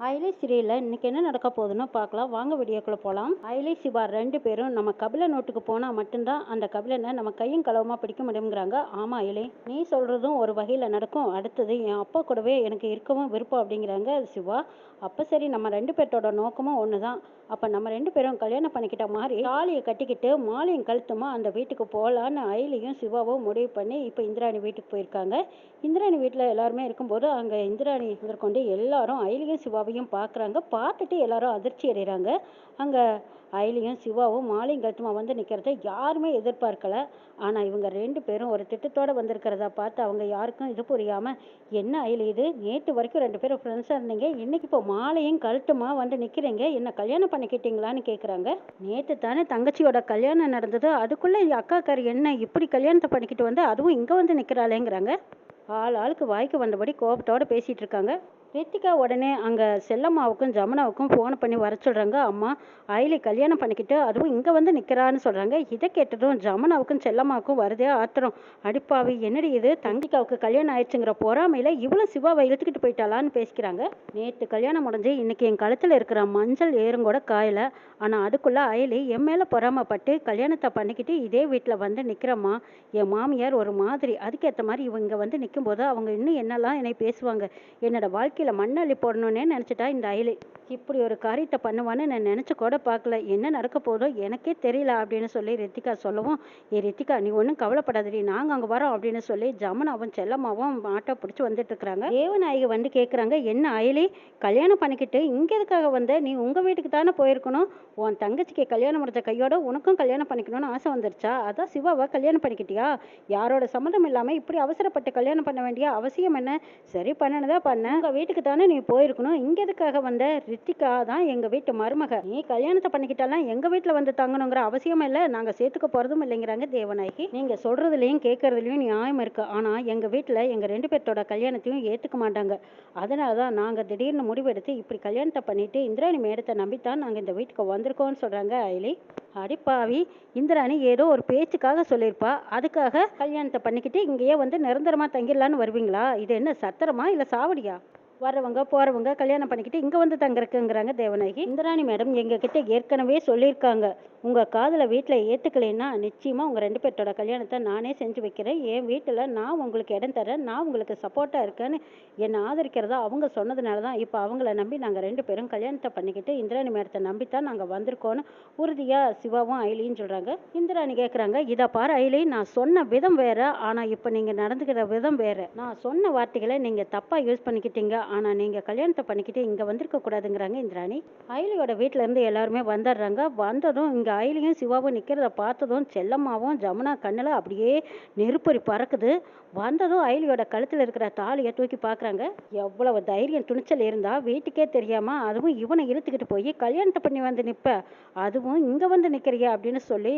அயலி சீரியல்ல இன்னைக்கு என்ன நடக்க போகுதுன்னு பார்க்கலாம் வாங்க வீடியோக்குள்ள போகலாம். அயலி சிவா ரெண்டு பேரும் நம்ம கபில நோட்டுக்கு போனா மட்டும்தான் அந்த கபிலனை நம்ம கையும் களவுமா பிடிக்க முடியுங்கிறாங்க. ஆமா அயலி, நீ சொல்றதும் ஒரு வகையில நடக்கும். அடுத்தது என் அப்பா கூடவே எனக்கு இருக்கவும் விருப்பம் அப்படிங்கிறாங்க சிவா. அப்ப சரி, நம்ம ரெண்டு பேர்த்தோட நோக்கமும் ஒண்ணுதான். அப்ப நம்ம ரெண்டு பேரும் கல்யாணம் பண்ணிக்கிட்ட மாதிரி தாலியை கட்டிக்கிட்டு மாலையும் கழுத்துமா அந்த வீட்டுக்கு போகலான்னு அயலியும் சிவாவும் முடிவு பண்ணி இப்போ இந்திராணி வீட்டுக்கு போயிருக்காங்க. இந்திராணி வீட்டில் எல்லாருமே இருக்கும்போது அங்கே இந்திராணி முதற்கொண்டு எல்லாரும் அயலியும் சிவாவையும் பார்க்குறாங்க. பார்த்துட்டு எல்லாரும் அதிர்ச்சி அடைகிறாங்க. அங்கே அயலியும் சிவாவும் மாலையும் கழுத்துமா வந்து நிற்கிறத யாருமே எதிர்பார்க்கல. ஆனால் இவங்க ரெண்டு பேரும் ஒரு திட்டத்தோடு வந்திருக்கிறத பார்த்து அவங்க யாருக்கும் இது புரியாமல், என்ன அயலி இது, நேற்று வரைக்கும் ரெண்டு பேரும் ஃப்ரெண்ட்ஸாக இருந்தீங்க, இன்னைக்கு இப்போ மாலையும் கழுத்துமா வந்து நிற்கிறீங்க, என்ன கல்யாணம் பண்ணிக்கிட்டீங்களான்னு கேட்குறாங்க. நேற்று தானே தங்கச்சியோட கல்யாணம் நடந்தது, அதுக்குள்ளே அக்காக்காரி என்ன இப்படி கல்யாணத்தை பண்ணிக்கிட்டு வந்து அதுவும் இங்கே வந்து நிற்கிறாளேங்கிறாங்க. ஆளுக்கு வாய்க்கு வந்தபடி கோபத்தோடு பேசிகிட்டு இருக்காங்க. ரித்திகா உடனே அங்கே செல்லம்மாவுக்கும் ஜமுனாவுக்கும் ஃபோன் பண்ணி வர சொல்கிறாங்க. அம்மா, அயலி கல்யாணம் பண்ணிக்கிட்டு அதுவும் இங்கே வந்து நிற்கிறான்னு சொல்கிறாங்க. இதை கேட்டதும் ஜமுனாவுக்கும் செல்லம்மாவுக்கும் வருதே ஆத்திரம். அடிப்பாவி, என்னடி இது, தங்கிக்காவுக்கு கல்யாணம் ஆயிடுச்சுங்கிற பொறாமையில் இவ்வளோ சிவாவை இழுத்துக்கிட்டு போயிட்டாளான்னு பேசிக்கிறாங்க. நேற்று கல்யாணம் முடிஞ்சு இன்னைக்கு என் கழுத்தில் இருக்கிற மஞ்சள் ஏறுங்கூட காயல. ஆனால் அதுக்குள்ளே அயலி என் மேலே பொறாமப்பட்டு கல்யாணத்தை பண்ணிக்கிட்டு இதே வீட்டில் வந்து நிற்கிறம்மா. என் மாமியார் ஒரு மாதிரி, அதுக்கேற்ற மாதிரி இவங்க வந்து நிற்கும்போது அவங்க இன்னும் என்னெல்லாம் என்னை பேசுவாங்க. என்னோட வாழ்க்கையில் மண்ணள்ளி போடணுன்னே நினச்சிட்டா இந்த அயலி. இப்படி ஒரு காரியத்தை பண்ணுவான்னு நான் நினச்சி கூட பார்க்கல. என்ன நடக்க போதோ எனக்கே தெரியல அப்படின்னு சொல்லி ரித்திகா சொல்லவும், ரித்திகா நீ ஒன்றும் கவலைப்படாதடி, நாங்கள் அங்கே வரோம் அப்படின்னு சொல்லி ஜமுனாவும் செல்லம்மாவும் ஆட்டோ பிடிச்சி வந்துட்டு இருக்கிறாங்க. தேவநாயகி வந்து கேட்குறாங்க, என்ன அயலி, கல்யாணம் பண்ணிக்கிட்டு இங்கே எதுக்காக வந்த, நீ உங்கள் வீட்டுக்கு தானே போயிருக்கணும். உன் தங்கச்சிக்கு கல்யாணம் முடிஞ்ச கையோட உனக்கும் கல்யாணம் பண்ணிக்கணும்னு ஆசை வந்துருச்சா, அதான் சிவாவை கல்யாணம் பண்ணிக்கிட்டியா, யாரோட சம்மதம் இல்லாமல் இப்படி அவசரப்பட்டு கல்யாணம் பண்ண வேண்டிய அவசியம் என்ன, சரி பண்ணனதா பண்ண, உங்கள் வீட்டுக்கு தானே நீ போயிருக்கணும், இங்கே எதுக்காக வந்த, ரித்திகா தான் எங்கள் வீட்டு மருமக, நீ கல்யாணத்தை பண்ணிக்கிட்டாலாம் எங்கள் வீட்டில் வந்து தங்கணுங்கிற அவசியம் இல்லை, நாங்கள் சேர்த்துக்க போகிறதும் இல்லைங்கிறாங்க தேவநாயகி. நீங்கள் சொல்கிறதுலையும் கேட்கறதுலையும் நியாயம் இருக்குது, ஆனால் எங்கள் வீட்டில் எங்கள் ரெண்டு பேர்த்தோட கல்யாணத்தையும் ஏற்றுக்க மாட்டாங்க. அதனால தான் நாங்கள் திடீர்னு முடிவெடுத்து இப்படி கல்யாணத்தை பண்ணிட்டு இந்திராணி மேடத்தை நம்பித்தான் நாங்கள் இந்த வீட்டுக்கு வந்திருக்கோம்னு சொல்கிறாங்க அயலி. அடிப்பாவி, இந்திராணி ஏதோ ஒரு பேச்சுக்காக சொல்லியிருப்பா, அதுக்காக கல்யாணத்தை பண்ணிக்கிட்டு இங்கேயே வந்து நிரந்தரமாக தங்கிடலான்னு வருவீங்களா, இது என்ன சத்திரமா இல்லை சாவடியா, வர்றவங்க போகிறவங்க கல்யாணம் பண்ணிக்கிட்டு இங்கே வந்து தங்குறக்குங்கிறாங்க தேவநாயகி. இந்திராணி மேடம் எங்ககிட்ட ஏற்கனவே சொல்லியிருக்காங்க, உங்கள் காதில் வீட்டில் ஏற்றுக்கலைன்னா நிச்சயமாக உங்கள் ரெண்டு பேர்த்தோட கல்யாணத்தை நானே செஞ்சு வைக்கிறேன், என் வீட்டில் நான் உங்களுக்கு இடம் தரேன், நான் உங்களுக்கு சப்போர்ட்டாக இருக்கேன்னு என்னை ஆதரிக்கிறதா அவங்க சொன்னதுனால தான் இப்போ அவங்கள நம்பி நாங்கள் ரெண்டு பேரும் கல்யாணத்தை பண்ணிக்கிட்டு இந்திராணி மேடத்தை நம்பித்தான் நாங்கள் வந்திருக்கோன்னு உறுதியாக சிவாவும் அயலின்னு சொல்கிறாங்க. இந்திராணி கேட்குறாங்க, இதை பாரு அயலி, நான் சொன்ன விதம் வேறு, ஆனால் இப்போ நீங்கள் நடந்துக்கிற விதம் வேறு, நான் சொன்ன வார்த்தைகளை நீங்கள் தப்பாக யூஸ் பண்ணிக்கிட்டீங்க, ஆனால் நீங்கள் கல்யாணத்தை பண்ணிக்கிட்டு இங்கே வந்திருக்க கூடாதுங்கிறாங்க இந்திராணி. அயலியோட வீட்டிலேருந்து எல்லாருமே வந்துடுறாங்க. வந்ததும் இங்கே அயலியும் சிவாவும் நிற்கிறத பார்த்ததும் செல்லம்மாவும் ஜமுனா கண்ணில் அப்படியே நெருப்பொறி பறக்குது. வந்ததும் அயலியோட கழுத்தில் இருக்கிற தாலியை தூக்கி பார்க்குறாங்க. எவ்வளவு தைரியம் துணிச்சல் இருந்தால் வீட்டுக்கே தெரியாமல் அதுவும் இவனை இழுத்துக்கிட்டு போய் கல்யாணத்தை பண்ணி வந்து நிற்ப, அதுவும் இங்கே வந்து நிற்கிறியா அப்படின்னு சொல்லி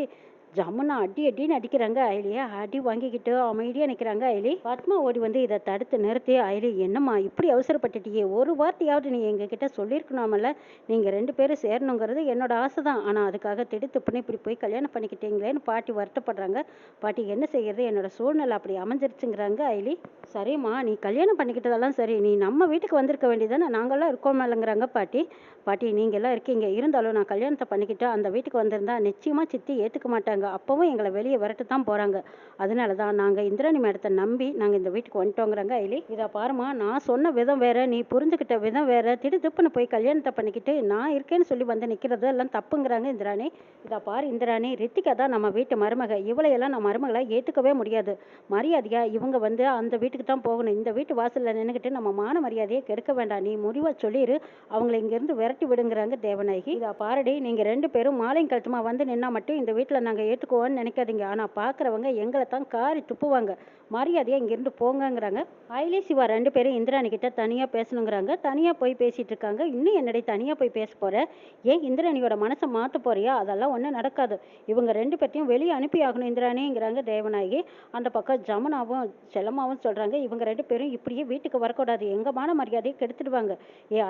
ஜமுனா அடி அடின்னு அடிக்கிறாங்க. அயலியை அடி வாங்கிக்கிட்டு அமைதியாக நிற்கிறாங்க அயலி. பத்மா ஓடி வந்து இதை தடுத்து நிறுத்தி, அயலி என்னம்மா இப்படி அவசரப்பட்டுட்டியே, ஒரு வார்த்தையாவது நீ எங்ககிட்ட சொல்லியிருக்கணுமல்ல, நீங்கள் ரெண்டு பேரும் சேரணுங்கிறது என்னோட ஆசை தான், ஆனால் அதுக்காக திடுத்துப்புன்னு இப்படி போய் கல்யாணம் பண்ணிக்கிட்டீங்களேன்னு பாட்டி வருத்தப்படுறாங்க. பாட்டி என்ன செய்யறது, என்னோட சூழ்நிலை அப்படி அமைஞ்சிருச்சுங்கிறாங்க அயலி. சரிம்மா, நீ கல்யாணம் பண்ணிக்கிட்டதெல்லாம் சரி, நீ நம்ம வீட்டுக்கு வந்திருக்க வேண்டியதானே, நாங்கள்லாம் இருக்கோம் இல்லைங்கிறாங்க பாட்டி. பாட்டி நீங்கள் எல்லாம் இருக்கீங்க, இருந்தாலும் நான் கல்யாணத்தை பண்ணிக்கிட்டு அந்த வீட்டுக்கு வந்திருந்தா நிச்சயமாக சித்தி ஏற்றுக்க மாட்டாங்க, அப்பவும் எங்களை வெளியே வரட்டு தான் போகிறாங்க, அதனால தான் நாங்கள் இந்திராணி மேடத்தை நம்பி நாங்கள் இந்த வீட்டுக்கு வந்துட்டோங்கிறாங்க அயலி. இதை பாருமா, நான் சொன்ன விதம் வேற, நீ புரிஞ்சுக்கிட்ட விதம் வேற, திடுத்துப்புன்னு போய் கல்யாணத்தை பண்ணிக்கிட்டு நான் இருக்கேன்னு சொல்லி வந்து நிற்கிறது எல்லாம் தப்புங்கிறாங்க இந்திராணி. இதை பாரு இந்திராணி, ரித்திகா தான் நம்ம வீட்டு மருமக, இவளையெல்லாம் நம்ம மருமகளை ஏற்றுக்கவே முடியாது, மரியாதையா இவங்க வந்து அந்த வீட்டுக்கு தான் போகணும், இந்த வீட்டு வாசலில் நின்றுக்கிட்டு நம்ம மான மரியாதையை கெடுக்க வேண்டாம், நீ முடிவாக சொல்லிடு, அவங்களை இங்கேருந்து விரட்டி விடுங்கிறாங்க தேவநாயகி. இதை பாருடி, நீங்கள் ரெண்டு பேரும் மாலையும் கழுத்துமா வந்து நின்னா மட்டும் இந்த வீட்டில் நாங்கள் ஏற்றுக்குவோன்னு நினைக்காதீங்க, ஆனால் பார்க்குறவங்க எங்களை தான் காரி துப்புவாங்க, மரியாதையாக இங்கேருந்து போங்கங்கிறாங்க. அயலி சிவா ரெண்டு பேரும் இந்திராணி கிட்ட தனியாக பேசணுங்கிறாங்க. தனியாக போய் பேசிகிட்டு இருக்காங்க. இன்னும் என்னடி தனியாக போய் பேச போகிற, ஏன் இந்திராணியோட மனசை மாற்ற போறியா, அதெல்லாம் ஒன்றும் நடக்காது, இவங்க ரெண்டு பேர்த்தையும் வெளியே அனுப்பி ஆகணும் இந்திராணிங்கிறாங்க தேவநாயகி. அந்த பக்கம் ஜமுனாவும் செல்லம்மாவும் சொல்கிறாங்க, இவங்க ரெண்டு பேரும் இப்படியே வீட்டுக்கு வரக்கூடாது, எங்கள் மான மரியாதையை கெடுத்துடுவாங்க,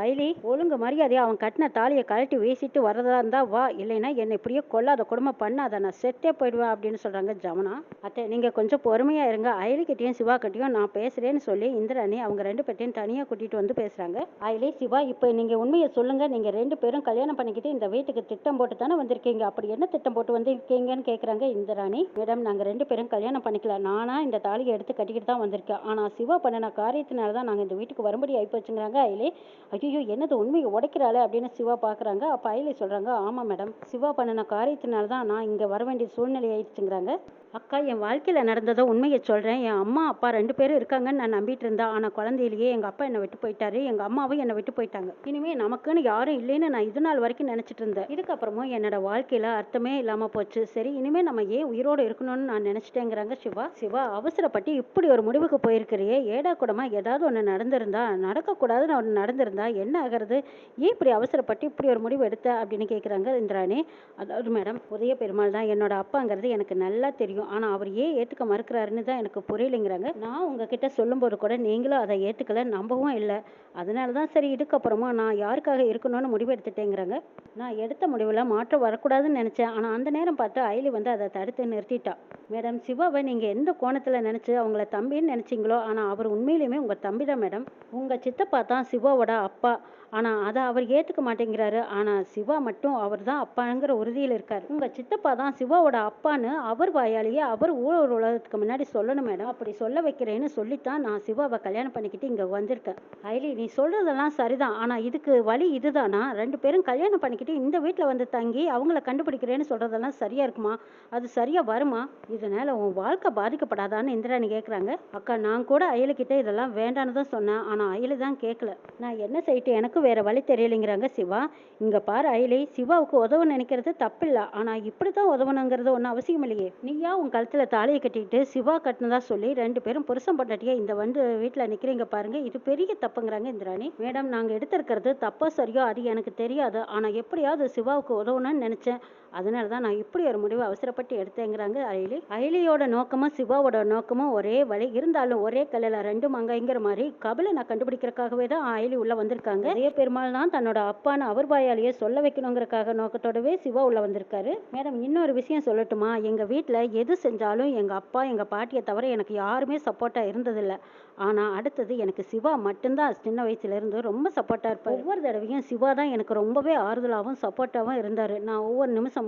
அயலி ஒழுங்கு மரியாதையை அவன் கட்டின தாலியை கழட்டி வீசிட்டு வரதா இருந்தால் வா, இல்லைன்னா என்னை இப்படியே கொல்லாத கொடுமை பண்ணாத, நான் செத்தே போயிடுவேன் அப்படின்னு சொல்கிறாங்க ஜமுனா. அத்தை நீங்கள் கொஞ்சம் பொறுமையாக இருங்க, அயலிக்கிட்டையும் சிவா கிட்டையும் நான் பேசுகிறேன்னு சொல்லி இந்திராணி அவங்க 2 பேர்ட்டையும் தனியாக கூட்டிகிட்டு வந்து பேசுகிறாங்க. அயலி, சிவா, இப்போ நீங்கள் உண்மையை சொல்லுங்கள், நீங்கள் 2 பேரும் கல்யாணம் பண்ணிக்கிட்டு இந்த வீட்டுக்கு திட்டம் போட்டு தானே வந்திருக்கீங்க, அப்படி என்ன திட்டம் போட்டு வந்திருக்கீங்கன்னு கேட்குறாங்க இந்திராணி. மேடம், நாங்கள் 2 பேரும் கல்யாணம் பண்ணிக்கல, நானாக இந்த தாலியை எடுத்து கட்டிக்கிட்டு தான் வந்திருக்கேன். ஆனால் சிவா பண்ணின காரியத்தினால தான் நாங்கள் இந்த வீட்டுக்கு வரும்படி ஆயிப்போச்சுங்கிறாங்க அயலி. ஐயோ, என்னது உண்மையை உடைக்கிறாள் அப்படின்னு சிவா பார்க்குறாங்க. அப்போ அயலி சொல்கிறாங்க, ஆமாம் மேடம், சிவா பண்ணின காரியத்தினால தான் நான் இங்கே வர வேண்டிய சூழ்நிலை ஆயிடுச்சுங்கிறாங்க. அக்கா, என் வாழ்க்கையில் நடந்ததை உண்மையை சொல்கிறேன். என் அம்மா அப்பா 2 பேரும் இருக்காங்கன்னு நான் நம்பிட்டு இருந்தேன். ஆனால் குழந்தையிலேயே எங்கள் அப்பா என்னை விட்டு போயிட்டாரு, எங்கள் அம்மாவும் என்னை விட்டு போயிட்டாங்க. இனிமேல் நமக்குன்னு யாரும் இல்லைன்னு நான் இது நாள் வரைக்கும் நினச்சிட்டு இருந்தேன். இதுக்கப்புறமும் என்னோட வாழ்க்கையில் அர்த்தமே இல்லாமல் போச்சு. சரி, இனிமேல் நம்ம ஏன் உயிரோடு இருக்கணும்னு நான் நினச்சிட்டேங்கிறாங்க சிவா. சிவா, அவசரப்பட்டு இப்படி ஒரு முடிவுக்கு போயிருக்கிறியே, ஏடா கூடமாக ஏதாவது ஒன்று நடந்திருந்தா, நடக்கக்கூடாதுன்னு ஒன்று நடந்திருந்தா என்ன ஆகிறது? ஏன் இப்படி அவசரப்பட்டு இப்படி ஒரு முடிவு எடுத்த அப்படின்னு கேட்குறாங்க இந்திராணி. அதாவது மேடம், உதய பெருமாள் தான் என்னோட அப்பாங்கிறது எனக்கு நல்லா தெரியும். ஆனால் அவர் ஏன் ஏற்றுக்க மறுக்கிறாருன்னு தான் எனக்கு புரியலைங்கிறாங்க. நான் உங்ககிட்ட சொல்லும்போது கூட நீங்களும் அதை ஏற்றுக்கல, நம்பவும் இல்லை. அதனால தான் சரி, இதுக்கப்புறமா நான் யாருக்காக இருக்கணும்னு முடிவு எடுத்துட்டேங்கிறாங்க. நான் எடுத்த முடிவில் மாற்றம் வரக்கூடாதுன்னு நினச்சேன். ஆனால் அந்த நேரம் பார்த்து அயலி வந்து அதை தடுத்து நிறுத்திட்டா. மேடம், சிவாவை நீங்கள் எந்த கோணத்தில் நினச்சி அவங்கள தம்பின்னு நினச்சிங்களோ, ஆனால் அவர் உண்மையிலுமே உங்கள் தம்பி தான் மேடம். உங்கள் சித்தப்பா தான் சிவாவோட அப்பா. ஆனால் அதை அவர் ஏற்றுக்க மாட்டேங்கிறாரு. ஆனால் சிவா மட்டும் அவர் தான் அப்பாங்கிற உறுதியில் இருக்கார். உங்கள் சித்தப்பா தான் சிவாவோட அப்பான்னு அவர் வாயாலேயே அவர் ஊழல் உலகத்துக்கு முன்னாடி சொல்லணும் மேடம். அப்படி சொல்ல வைக்கிறேன்னு சொல்லித்தான் நான் சிவாவை கல்யாணம் பண்ணிக்கிட்டு இங்கே வந்திருக்கேன். அயலி, நீ சொல்கிறதெல்லாம் சரிதான். ஆனால் இதுக்கு வழி இதுதானா? 2 பேரும் கல்யாணம் பண்ணிக்கிட்டு இந்த வீட்டில் வந்து தங்கி அவங்கள கண்டுபிடிக்கிறேன்னு சொல்கிறதெல்லாம் சரியாக இருக்குமா? அது சரியாக வருமா? இதனால் உன் வாழ்க்கை பாதிக்கப்படாதான்னு இந்திராணி கேட்குறாங்க. அக்கா, நான் கூட அயலுக்கிட்ட இதெல்லாம் வேண்டான்னு தான் சொன்னேன். ஆனால் அயலு தான் கேட்கல. நான் என்ன செய்யிட்டு எனக்கு வேற வழி தெரியலைங்கிறாங்க சிவா. இங்க பாரு அயலி, சிவாவுக்கு உதவ நினைக்கிறது தப்பில்லை. ஆனா இப்படித்தான் உதவணுங்கிறது ஒன்றும் அவசியம் இல்லையே. நீயா உன் கழுத்துல தாலியை கட்டிக்கிட்டு சிவா கட்டினதா சொல்லி 2 பேரும் புருஷன் பொண்டாட்டியா இந்த வந்து வீட்டில் நிற்கிறீங்க பாருங்க, இது பெரிய தப்புங்கிறாங்க இந்திராணி. மேடம், நாங்கள் எடுத்திருக்கிறது தப்போ சரியோ அது எனக்கு தெரியாது. ஆனால் எப்படியாவது சிவாவுக்கு உதவணும்னு நினச்சேன். அதனால தான் நான் இப்படி ஒரு முடிவை அவசரப்பட்டு எடுத்தேங்கிறாங்க அயலி. அயலியோட நோக்கமும் சிவாவோட நோக்கமும் ஒரே வழி, இருந்தாலும் ஒரே கல்லில் 2 மங்கைங்கிற மாதிரி கபிலை நான் கண்டுபிடிக்கிறதுக்காகவே தான் அயலி உள்ள வந்திருக்காங்க. அதே பெருமாள் தான் தன்னோட அப்பான்னு அவர் வாயாலேயே சொல்ல வைக்கணுங்கிறக்காக நோக்கத்தோடவே சிவா உள்ள வந்திருக்காரு. மேடம், இன்னொரு விஷயம் சொல்லட்டுமா? எங்கள் வீட்டில் எது செஞ்சாலும் எங்கள் அப்பா எங்கள் பாட்டியை தவிர எனக்கு யாருமே சப்போர்ட்டாக இருந்ததில்லை. ஆனால் அடுத்தது எனக்கு சிவா மட்டும்தான் சின்ன வயசுலேருந்து ரொம்ப சப்போர்ட்டாக இருப்பார். ஒவ்வொரு தடவையும் சிவா தான் எனக்கு ரொம்பவே ஆறுதலாகவும் சப்போர்ட்டாகவும் இருந்தார். நான் ஒவ்வொரு நிமிஷமும்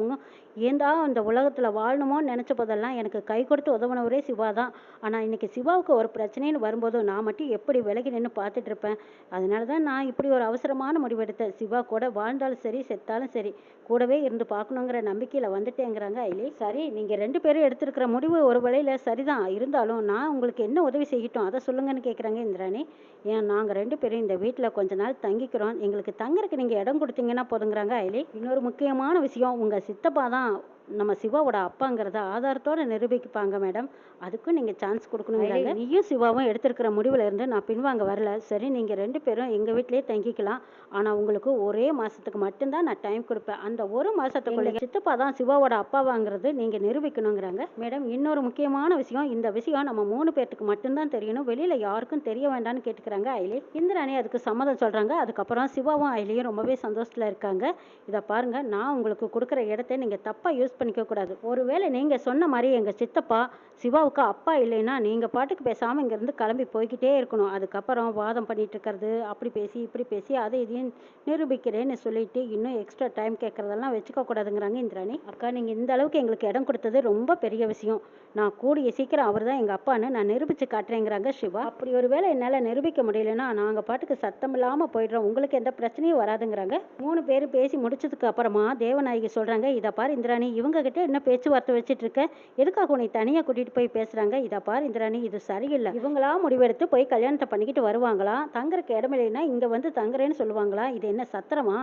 ஏந்தா அந்த உலகத்தில் வாழணுமோன்னு நினச்ச போதெல்லாம் எனக்கு கை கொடுத்து உதவுனவரே சிவா தான். ஆனால் இன்னைக்கு சிவாவுக்கு ஒரு பிரச்சனைன்னு வரும்போது நான் மட்டும் எப்படி விலகி நின்று பார்த்துட்டு இருப்பேன்? அதனால தான் நான் இப்படி ஒரு அவசரமான முடிவெடுத்தேன். சிவா கூட வாழ்ந்தாலும் சரி செத்தாலும் சரி கூடவே இருந்து பார்க்கணுங்கிற நம்பிக்கையில் வந்துட்டேங்கிறாங்க அயலி. சரி, நீங்கள் 2 பேரும் எடுத்திருக்கிற முடிவு ஒரு வழியில் சரிதான், இருந்தாலும் நான் உங்களுக்கு என்ன உதவி செய்யட்டும் அதை சொல்லுங்கன்னு கேட்குறாங்க இந்திராணி. ஏன், நாங்கள் 2 பேரும் இந்த வீட்டில் கொஞ்ச நாள் தங்கிக்கிறோம், எங்களுக்கு தங்குறதுக்கு நீங்கள் இடம் கொடுத்தீங்கன்னா போதுங்கிறாங்க அயலி. இன்னொரு முக்கியமான விஷயம், உங்கள் சித்தப்பா தான் நம்ம சிவாவோட அப்பாங்கிறத ஆதாரத்தோட நிரூபிப்பாங்க மேடம். அதுக்கும் நீங்கள் சான்ஸ் கொடுக்கணுங்கிறாங்க. நீயும் சிவாவும் எடுத்திருக்கிற முடிவில் இருந்து நான் பின்வாங்க வரல. சரி, நீங்கள் 2 பேரும் எங்கள் வீட்டிலே தங்கிக்கலாம். ஆனால் உங்களுக்கு ஒரே மாதத்துக்கு மட்டும்தான் நான் டைம் கொடுப்பேன். அந்த ஒரு மாதத்துக்குள்ள சித்தப்பா தான் சிவாவோட அப்பாவாங்கிறது நீங்கள் நிரூபிக்கணுங்கிறாங்க. மேடம், இன்னொரு முக்கியமான விஷயம், இந்த விஷயம் நம்ம 3 பேர்த்துக்கு மட்டும்தான் தெரியணும், வெளியில் யாருக்கும் தெரிய வேண்டாம்னு கேட்டுக்கிறாங்க அயலி. இந்திராணி அதுக்கு சம்மதம் சொல்கிறாங்க. அதுக்கப்புறம் சிவாவும் அயலியும் ரொம்பவே சந்தோஷத்தில் இருக்காங்க. இதை பாருங்கள், நான் உங்களுக்கு கொடுக்குற இடத்த நீங்கள் தப்பாக யூஸ் பண்ணிக்க கூடாது. ஒருவேளை நீங்கள் சொன்ன மாதிரி எங்கள் சித்தப்பா சிவாவுக்கு அப்பா இல்லைன்னா நீங்கள் பாட்டுக்கு பேசாமல் இங்கேருந்து கிளம்பி போய்கிட்டே இருக்கணும். அதுக்கப்புறம் வாதம் பண்ணிட்டு இருக்கிறது, அப்படி பேசி இப்படி பேசி அதை இதையும் நிரூபிக்கிறேன்னு சொல்லிட்டு இன்னும் எக்ஸ்ட்ரா டைம் கேட்குறதெல்லாம் வச்சுக்க கூடாதுங்கிறாங்க இந்திராணி. அக்கா, நீங்கள் இந்த அளவுக்கு எங்களுக்கு இடம் கொடுத்தது ரொம்ப பெரிய விஷயம். நான் கூடிய சீக்கிரம் அவர் தான் எங்கள் அப்பான்னு நான் நிரூபித்து காட்டுறேங்கிறாங்க சிவா. அப்படி ஒரு வேளை என்னால் நிரூபிக்க முடியலன்னா நாங்கள் பாட்டுக்கு சத்தம் இல்லாமல் போயிடுறோம், உங்களுக்கு எந்த பிரச்சனையும் வராதுங்கிறாங்க. 3 பேர் பேசி முடிச்சதுக்கு அப்புறமா தேவநாயகி சொல்கிறாங்க, இதை பார் இந்திராணி, இவங்க கிட்ட என்ன பேச்சுவார்த்தை வச்சுட்டு இருக்க? எதுக்காக உன்னை தனியாக கூட்டிகிட்டு போய் பேசுகிறாங்க? இதை பார் இந்திராணி, இது சரியில்லை. இவங்களா முடிவெடுத்து போய் கல்யாணத்தை பண்ணிக்கிட்டு வருவாங்களா? தங்குறக்கு இடமில்லைன்னா இங்கே வந்து தங்குறேன்னு சொல்லுவாங்களா? இது என்ன சத்திரமா?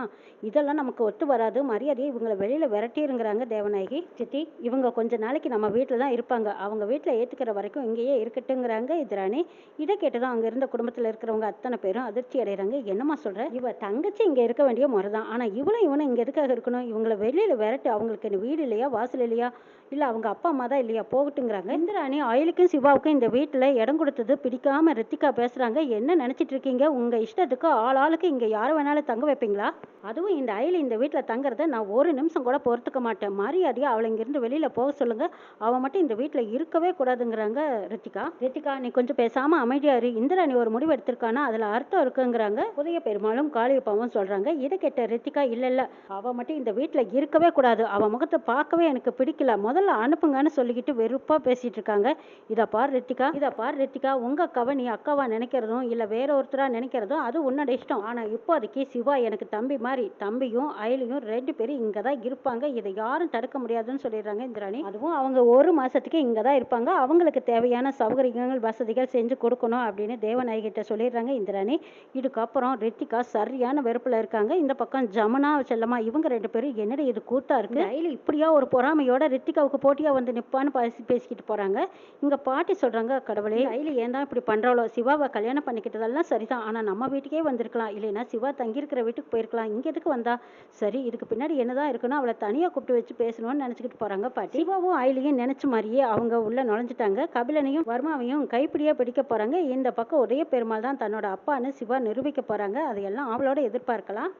இதெல்லாம் நமக்கு ஒத்து வராது. மரியாதையை இவங்களை வெளியில் விரட்டிருங்கிறாங்க தேவநாயகி. சித்தி, இவங்க கொஞ்ச நாளைக்கு நம்ம வீட்டில் தான் இருப்பாங்க, அவங்க வீட்டில் ஏற்றுக்கிற வரைக்கும் இங்கேயே இருக்கட்டுங்கிறாங்க இந்திராணி. இதை கேட்டுதான் அங்கே இருந்த குடும்பத்தில் இருக்கிறவங்க அத்தனை பேரும் அதிர்ச்சி அடைகிறாங்க. என்னம்மா சொல்கிற? இவ தங்கச்சி இங்கே இருக்க வேண்டிய முறை தான், ஆனால் இவனும் இவனும் இங்கே எதுக்காக இருக்கணும்? இவங்களை வெளியில் விரட்டு, அவங்களுக்கு வீடு இல்லையா, வாசல் இல்லையா, இல்ல அவங்க அப்பா அம்மா தான் இல்லையா, போகட்டுங்கிறாங்க. இந்திராணி அயலுக்கும் சிவாவுக்கும் இந்த வீட்டுல இடம் கொடுத்தது பிடிக்காம ரித்திகா பேசுறாங்க. என்ன நினைச்சிட்டு இருக்கீங்க? உங்க இஷ்டத்துக்கு ஆளுக்கு இங்க யார வேணாலும் தங்க வைப்பீங்களா? அதுவும் இந்த அயலி இந்த வீட்டுல தங்குறத நான் ஒரு நிமிஷம் கூட பொறுத்துக்க மாட்டேன். மரியாதையா அவளை இங்கிருந்து வெளியில போக சொல்லுங்க. அவ மட்டும் இந்த வீட்டுல இருக்கவே கூடாதுங்கிறாங்க ரித்திகா. ரித்திகா, நீ கொஞ்சம் பேசாம அமைதியா இரு. இந்திராணி ஒரு முடிவு எடுத்திருக்கானா அதுல அர்த்தம் இருக்குங்கிறாங்க புதிய பெருமாளும் காளியப்பாவும் சொல்றாங்க. இதை கேட்ட ரித்திகா, இல்ல இல்ல, அவ மட்டும் இந்த வீட்டுல இருக்கவே கூடாது. அவ முகத்தை பார்க்கவே எனக்கு பிடிக்கல. முதல்ல அனுப்புங்கன்னு சொல்லிக்கிட்டு வெறுப்பா பேசிட்டு இருக்காங்க. இதை பார் ரித்திகா, உங்க அக்காவை நீ அக்காவா நினைக்கிறதும் இல்ல வேற ஒருத்தரா நினைக்கிறதும் அது உன்னோட இஷ்டம். ஆனா இப்போதைக்கு சிவா எனக்கு தம்பி மாதிரி. தம்பியும் அயலியும் 2 பேரும் இங்க தான் இருப்பாங்க. இதை யாரும் தடுக்க முடியாதுன்னு சொல்லிடுறாங்க இந்திராணி. அதுவும் அவங்க 1 மாசத்துக்கு இங்க தான் இருப்பாங்க. அவங்களுக்கு தேவையான சௌகரியங்கள் வசதிகள் செஞ்சு கொடுக்கணும் அப்படின்னு தேவநாயகிட்ட சொல்லிடுறாங்க இந்திராணி. இதுக்கப்புறம் ரித்திகா சரியான வெறுப்புல இருக்காங்க. இந்த பக்கம் ஜமுனா செல்லமா இவங்க 2 பேரும் என்னடி இது கூத்தா இருக்கு, அயலி இப்படியா ஒரு பொறாமையோட ரித்திகாவுக்கு போட்டியா வந்து நிப்பான்னு பேசிக்கிட்டு போறாங்க. இங்க பாட்டி சொல்றாங்க, கடவுளே, அயலி ஏன் தான் இப்படி பண்றாளோ? சிவாவை கல்யாணம் பண்ணிக்கிட்டதெல்லாம் சரிதான். ஆனா நம்ம வீட்டுக்கே வந்திருக்கலாம், இல்லைன்னா சிவா தங்கியிருக்கிற வீட்டுக்கு போயிருக்கலாம். இங்க எதுக்கு வந்தா? சரி, இதுக்கு பின்னாடி என்னதான் இருக்குன்னு அவளை தனியா கூப்பிட்டு வச்சு பேசணும்னு நினைச்சுக்கிட்டு போறாங்க பாட்டி. சிவாவும் அயலியும் நினைச்ச மாதிரியே அவங்க உள்ள நுழைஞ்சிட்டாங்க. கபிலனையும் வர்மாவையும் கைப்பிடியா பிடிக்க போறாங்க. இந்த பக்கம் உதய பெருமாள் தான் தன்னோட அப்பான்னு சிவா நிரூபிக்க போறாங்க. அதையெல்லாம் அவளோட எதிர்பார்க்கலாம்.